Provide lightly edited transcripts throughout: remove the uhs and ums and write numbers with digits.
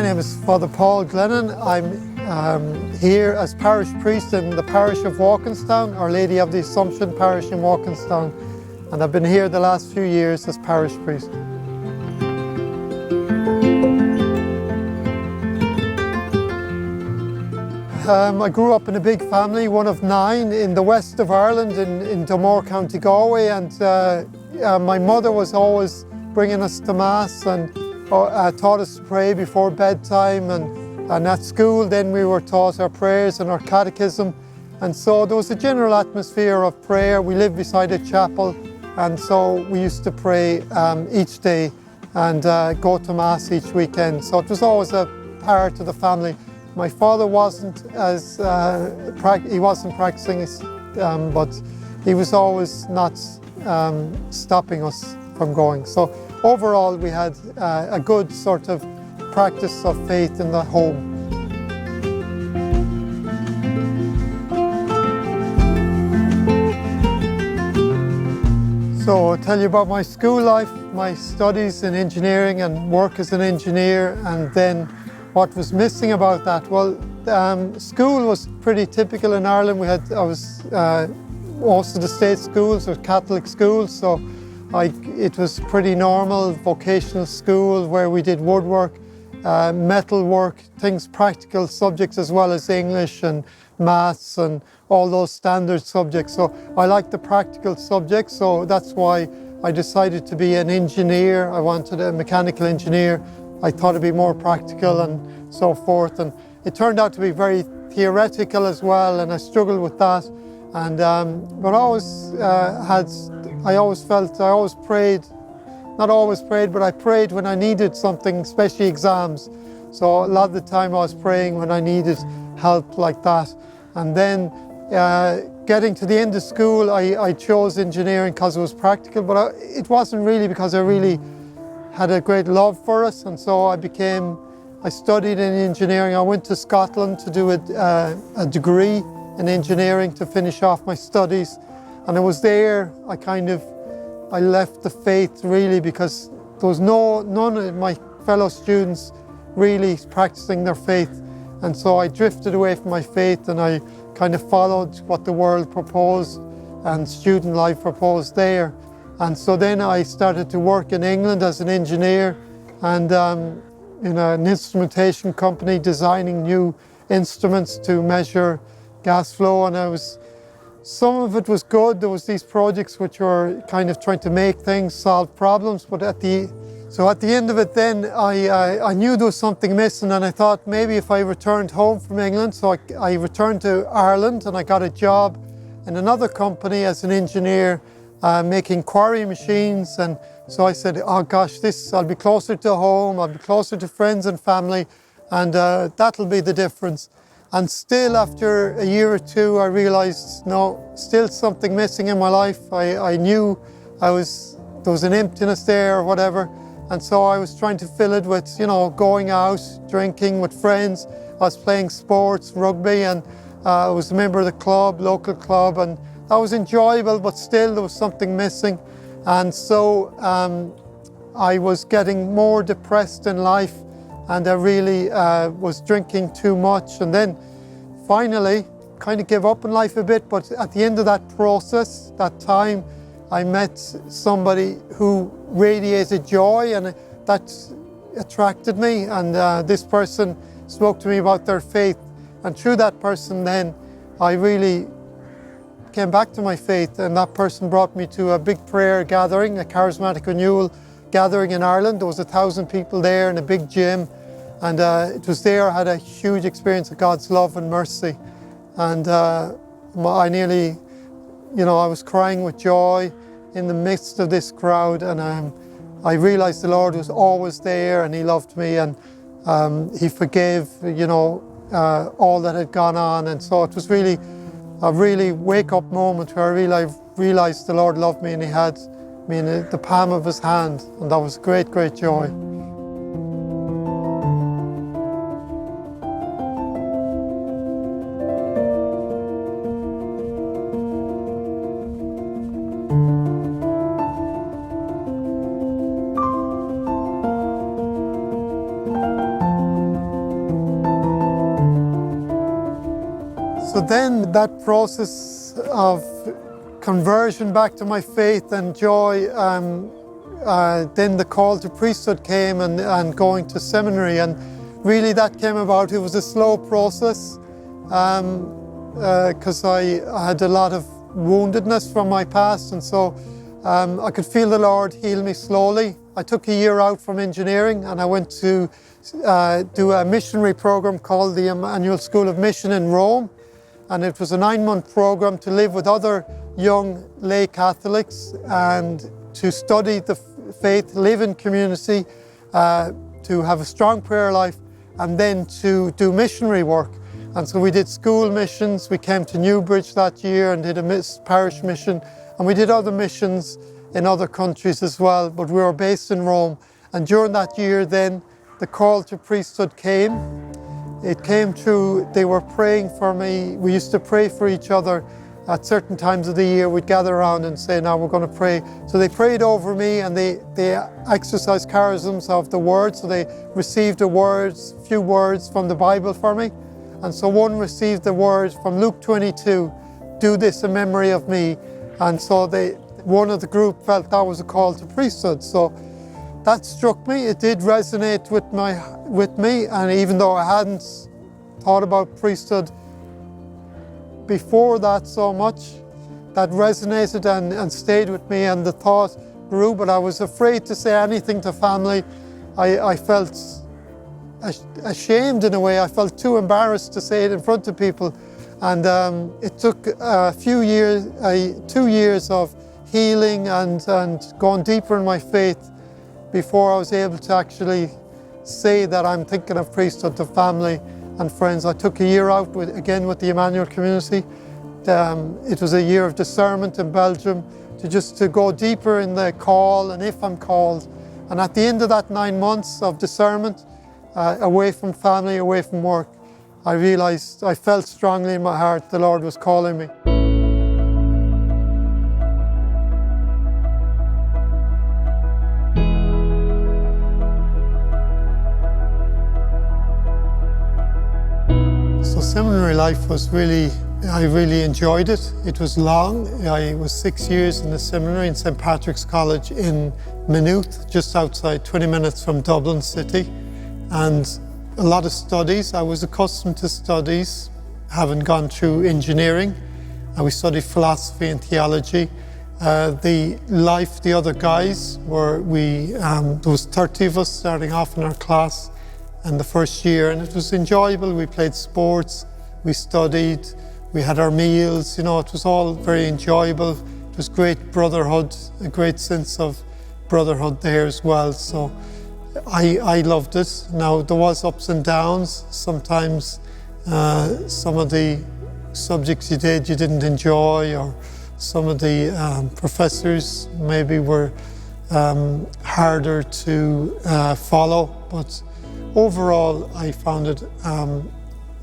My name is Father Paul Glennon. I'm here as parish priest in the parish of Walkinstown, Our Lady of the Assumption parish in Walkinstown, and I've been here the last few years as parish priest. I grew up in a big family, one of 9 in the west of Ireland in Dunmore, County Galway, and my mother was always bringing us to Mass and taught us to pray before bedtime, and at school then we were taught our prayers and our catechism, and so there was a general atmosphere of prayer. We lived beside a chapel, and so we used to pray each day and go to Mass each weekend, so it was always a part of the family. My father wasn't practicing, but he was always not stopping us from going. So overall, we had a good sort of practice of faith in the home. So I'll tell you about my school life, my studies in engineering and work as an engineer, and then what was missing about that? Well, school was pretty typical in Ireland. Most of the state schools were Catholic schools, so it was pretty normal vocational school where we did woodwork, metal work, practical subjects as well as English and maths and all those standard subjects. So I liked the practical subjects, so that's why I decided to be an engineer. I wanted a mechanical engineer. I thought it'd be more practical and so forth, and it turned out to be very theoretical as well, and I struggled with that. And but I always prayed, not always prayed, but I prayed when I needed something, especially exams. So a lot of the time I was praying when I needed help like that. And then getting to the end of school, I chose engineering because it was practical, but it wasn't really because I really had a great love for it, and so I studied in engineering. I went to Scotland to do a degree in engineering to finish off my studies, and it was there I left the faith really, because there was none of my fellow students really practicing their faith, and so I drifted away from my faith and I kind of followed what the world proposed and student life proposed there. And so then I started to work in England as an engineer and in an instrumentation company designing new instruments to measure gas flow. And some of it was good. There was these projects which were kind of trying to make things, solve problems. But at the end of it then, I knew there was something missing, and I thought maybe if I returned home from England. So I returned to Ireland and I got a job in another company as an engineer, making quarry machines. And so I said, oh gosh, I'll be closer to home, I'll be closer to friends and family, and that'll be the difference. And still after a year or two, I realized, no, still something missing in my life. I knew there was an emptiness there or whatever. And so I was trying to fill it with, going out, drinking with friends. I was playing sports, rugby, and I was a member of the club, local club, and that was enjoyable, but still there was something missing. And so I was getting more depressed in life, and I really was drinking too much. And then finally kind of gave up in life a bit, but at the end of that process, that time, I met somebody who radiated joy, and that attracted me. And this person spoke to me about their faith, and through that person then I really came back to my faith, and that person brought me to a big prayer gathering, a charismatic renewal gathering in Ireland. There was 1,000 people there in a big gym, and it was there I had a huge experience of God's love and mercy. And I nearly, I was crying with joy in the midst of this crowd, and I realized the Lord was always there, and He loved me, and He forgave, all that had gone on. And so it was really a wake-up moment where I realized the Lord loved me, and He had me in the palm of His hand, and that was great, great joy. So then that process of conversion back to my faith and joy, then the call to priesthood came and going to seminary, and really that came about. It was a slow process because I had a lot of woundedness from my past, and so I could feel the Lord heal me slowly. I took a year out from engineering and I went to do a missionary program called the Annual School of Mission in Rome, and it was a 9-month program to live with other young lay Catholics and to study the faith, live in community, to have a strong prayer life, and then to do missionary work. And so we did school missions. We came to Newbridge that year and did a parish mission, and we did other missions in other countries as well, but we were based in Rome. And during that year then, the call to priesthood came. It came through, they were praying for me. We used to pray for each other at certain times of the year. We'd gather around and say, now we're going to pray. So they prayed over me, and they exercised charisms of the word. So they received few words from the Bible for me. And so one received the word from Luke 22, do this in memory of me. And so one of the group felt that was a call to priesthood. So that struck me. It did resonate with me. And even though I hadn't thought about priesthood before that so much, that resonated and stayed with me, and the thought grew, but I was afraid to say anything to family. I felt ashamed in a way. I felt too embarrassed to say it in front of people. And it took a few years, 2 years of healing and going deeper in my faith before I was able to actually say that I'm thinking of priesthood to family and friends. I took a year out with the Emmanuel community. It was a year of discernment in Belgium to go deeper in the call and if I'm called. And at the end of that 9 months of discernment, away from family, away from work, I realized, I felt strongly in my heart the Lord was calling me. So seminary life was I really enjoyed it. It was long. I was 6 years in the seminary in St. Patrick's College in Maynooth, just outside 20 minutes from Dublin City. And a lot of studies. I was accustomed to studies, having gone through engineering. We studied philosophy and theology. The other guys there was 30 of us starting off in our class in the first year, and it was enjoyable. We played sports, we studied, we had our meals, it was all very enjoyable. It was great brotherhood, a great sense of brotherhood there as well. So I loved it. Now there was ups and downs. Sometimes some of the subjects you didn't enjoy, or some of the professors maybe were harder to follow, but overall I found it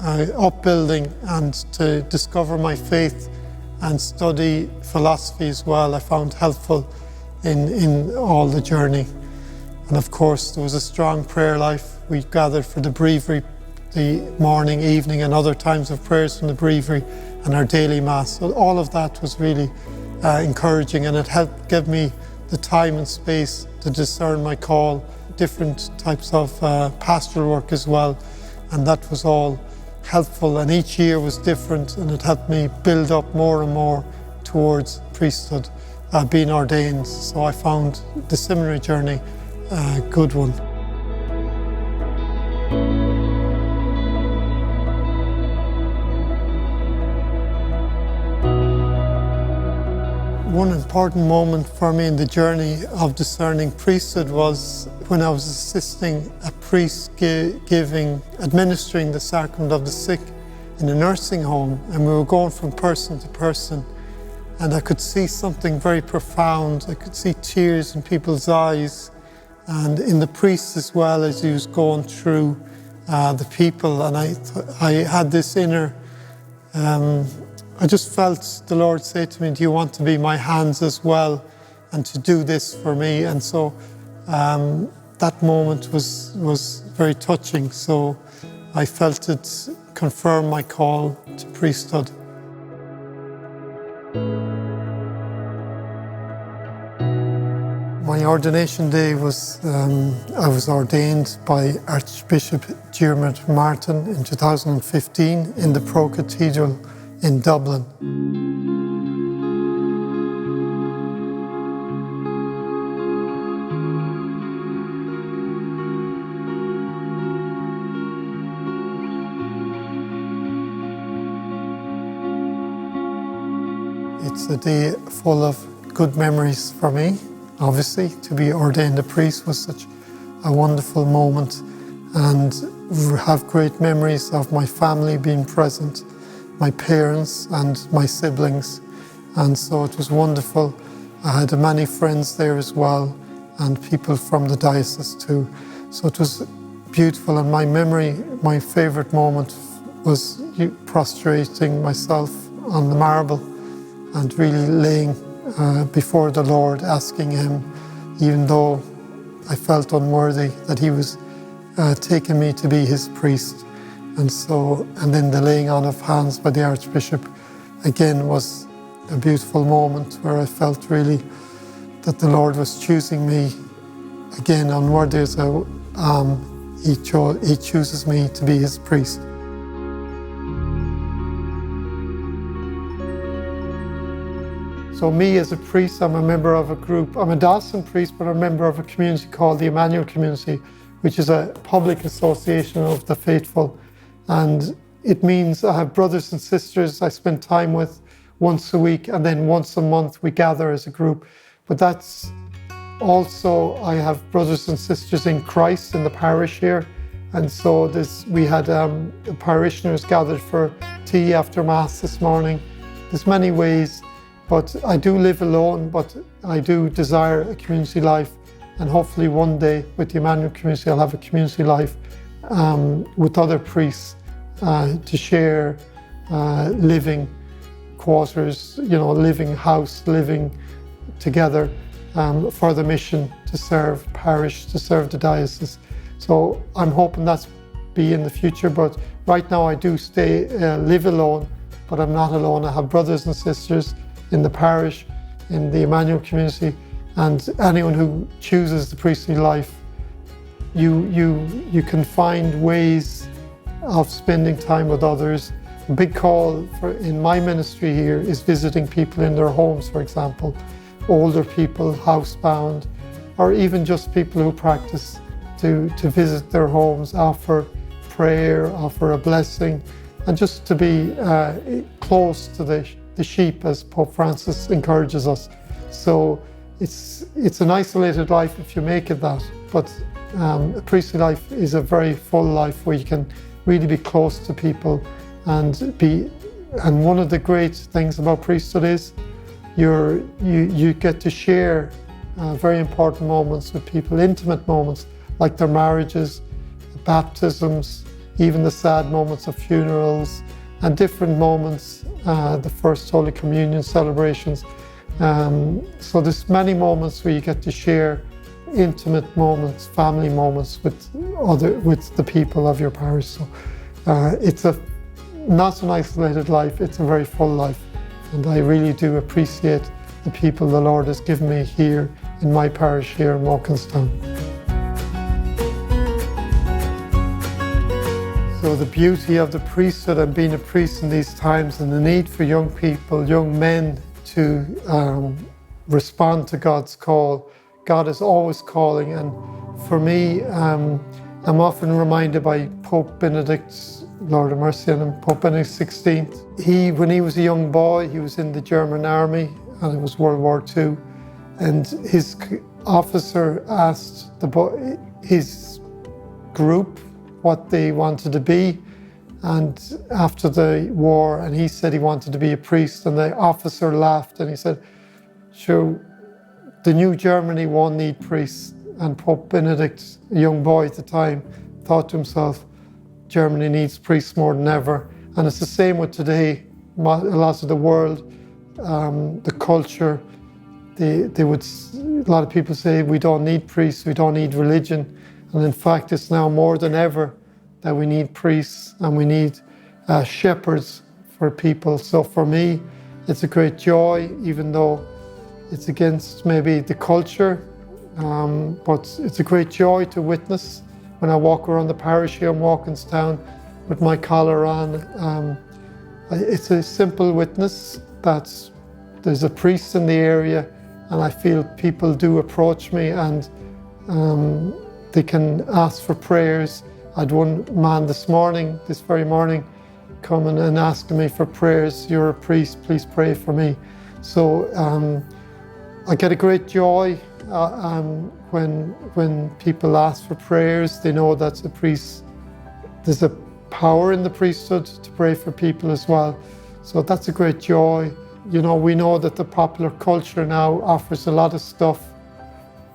upbuilding, and to discover my faith and study philosophy as well I found helpful in all the journey. And of course there was a strong prayer life. We gathered for the breviary, the morning, evening and other times of prayers from the breviary, and our daily mass. So all of that was really encouraging, and it helped give me the time and space to discern my call, different types of pastoral work as well, and that was all helpful, and each year was different, and it helped me build up more and more towards priesthood, being ordained. So I found the seminary journey a good one. One important moment for me in the journey of discerning priesthood was when I was assisting a priest administering the sacrament of the sick in a nursing home, and we were going from person to person, and I could see something very profound. I could see tears in people's eyes, and in the priest as well, as he was going through the people, and I had this inner I just felt the Lord say to me, do you want to be my hands as well and to do this for me? And so that moment was very touching. So I felt it confirm my call to priesthood. My ordination day was, I was ordained by Archbishop Diarmuid Martin in 2015 in the Pro Cathedral in Dublin. It's a day full of good memories for me. Obviously, to be ordained a priest was such a wonderful moment, and have great memories of my family being present, my parents and my siblings, and so it was wonderful. I had many friends there as well, and people from the diocese too. So it was beautiful, and my favourite moment was prostrating myself on the marble and really laying before the Lord, asking Him, even though I felt unworthy, that He was taking me to be His priest. And then the laying on of hands by the Archbishop again was a beautiful moment where I felt really that the Lord was choosing me again, unworthy as He chooses me to be His priest. So me as a priest, I'm a member of a group. I'm a diocesan priest, but I'm a member of a community called the Emmanuel Community, which is a public association of the faithful. And it means I have brothers and sisters I spend time with once a week, and then once a month we gather as a group. But that's also, I have brothers and sisters in Christ in the parish here. And so we had the parishioners gathered for tea after Mass this morning. There's many ways. But I do live alone, but I do desire a community life, and hopefully one day with the Emmanuel Community I'll have a community life with other priests to share living quarters, living house, living together for the mission to serve parish, to serve the diocese. So I'm hoping that's be in the future, but right now I do live alone, but I'm not alone. I have brothers and sisters in the parish, in the Emmanuel Community, and anyone who chooses the priestly life, you can find ways of spending time with others. A big call in my ministry here is visiting people in their homes, for example, older people, housebound, or even just people who practice to visit their homes, offer prayer, offer a blessing, and just to be close to the sheep, as Pope Francis encourages us. So it's an isolated life if you make it that, but a priestly life is a very full life where you can really be close to people and one of the great things about priesthood is you get to share very important moments with people, intimate moments like their marriages, baptisms, even the sad moments of funerals, and different moments, the First Holy Communion celebrations. So there's many moments where you get to share intimate moments, family moments with the people of your parish. So it's not an isolated life, it's a very full life. And I really do appreciate the people the Lord has given me here in my parish here in Walkinstown. So the beauty of the priesthood and being a priest in these times, and the need for young people, young men to respond to God's call. God is always calling, and for me, I'm often reminded by Pope Benedict, Lord of mercy on him, Pope Benedict XVI. When he was a young boy, he was in the German army, and it was World War II, and his officer asked his group what they wanted to be, and after the war, and he said he wanted to be a priest, and the officer laughed and he said, sure, the new Germany won't need priests. And Pope Benedict, a young boy at the time, thought to himself, Germany needs priests more than ever. And it's the same with today. A lot of the world, the culture, a lot of people say we don't need priests, we don't need religion. And in fact, it's now more than ever that we need priests, and we need shepherds for people. So for me, it's a great joy, even though it's against maybe the culture, but it's a great joy to witness. When I walk around the parish here in Walkinstown with my collar on, it's a simple witness that there's a priest in the area, and I feel people do approach me and they can ask for prayers. I had one man this very morning, coming and asking me for prayers. You're a priest, please pray for me. So I get a great joy when people ask for prayers. They know that a priest, there's a power in the priesthood to pray for people as well. So that's a great joy. You know, we know that the popular culture now offers a lot of stuff,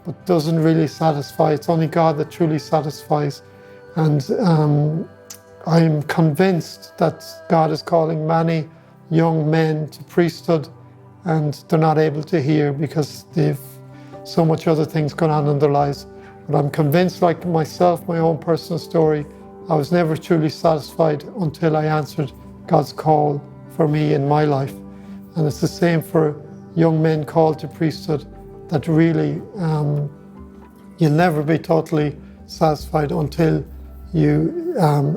but doesn't really satisfy. It's only God that truly satisfies. And I'm convinced that God is calling many young men to priesthood, and they're not able to hear because they've so much other things going on in their lives. But I'm convinced, like myself, my own personal story, I was never truly satisfied until I answered God's call for me in my life. And it's the same for young men called to priesthood, that really you'll never be totally satisfied until you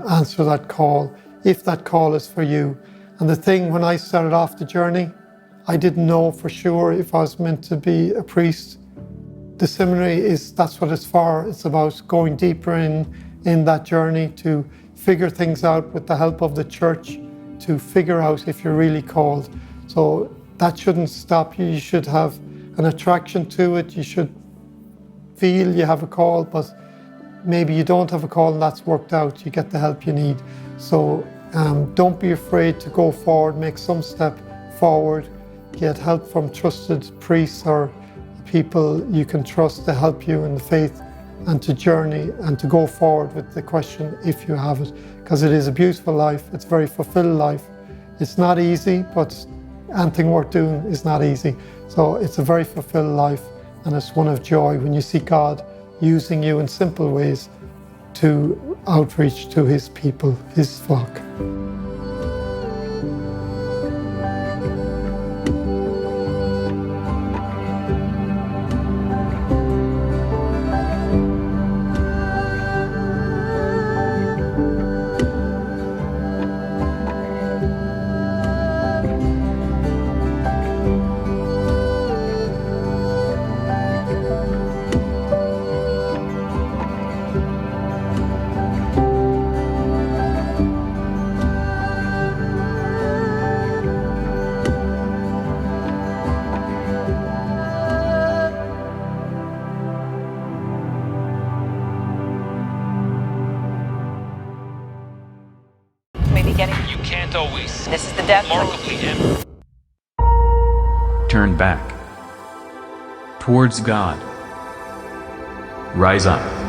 answer that call, if that call is for you. And the thing, when I started off the journey, I didn't know for sure if I was meant to be a priest. The seminary that's what it's for. It's about going deeper in that journey to figure things out with the help of the church, to figure out if you're really called. So that shouldn't stop you. You should have an attraction to it. You should feel you have a call, but maybe you don't have a call and that's worked out. You get the help you need. So don't be afraid to go forward, make some step forward, get help from trusted priests or people you can trust to help you in the faith, and to journey and to go forward with the question if you have it. Because it is a beautiful life, it's a very fulfilled life. It's not easy, but anything worth doing is not easy. So it's a very fulfilled life, and it's one of joy when you see God using you in simple ways to outreach to his people, his flock. You can't always. This is the death Remarkably Turn back towards God. Rise up.